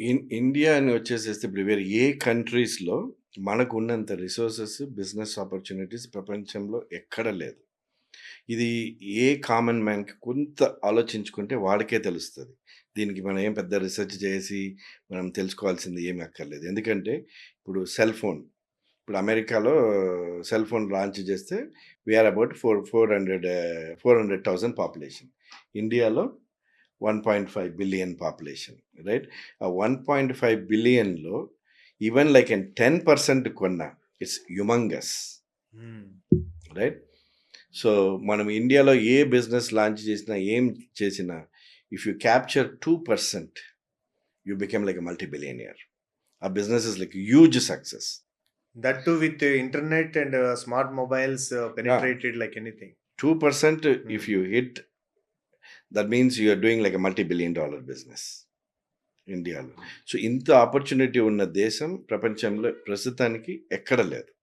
India అని వచ్చేసేస్తే ఇప్పుడు వేరే ఏ కంట్రీస్‌లో మనకున్నంత రిసోర్సెస్, బిజినెస్ ఆపర్చునిటీస్ ప్రపంచంలో ఎక్కడ లేదు. ఇది ఏ కామన్ మ్యాన్‌కి కొంత ఆలోచించుకుంటే వాడికే తెలుస్తది. దీనికి మనం ఏం పెద్ద రిసర్చ్ చేసి మనం తెలుసుకోవాల్సింది ఏమి అక్కర్లేదు. ఎందుకంటే ఇప్పుడు సెల్ ఫోన్. ఇప్పుడు అమెరికాలో సెల్ ఫోన్ లాంచ్ చేస్తే వి ఆర్ అబౌట్ 400,000 పాపులేషన్. ఇండియాలో 1.5 బిలియన్ పాపులేషన్, రైట్? ఆ 1.5 బిలియన్‌లో ఈవెన్ లైక్ 10% కొన్నా it's humongous, hmm. Right? So, మనం ఇండియాలో ఏ బిజినెస్ లాంచ్ చేసినా, ఏం చేసినా if you capture 2% you become like a multi billionaire. ఆ business is like huge success. That too with internet and smart mobiles Yeah, penetrated like anything. 2% if Hmm. you hit, that means you are doing like a multi-billion dollar business ఇండియాలో. So, ఇంత opportunity ఉన్న దేశం ప్రపంచంలో ప్రస్తుతానికి ఎక్కడ లేదు.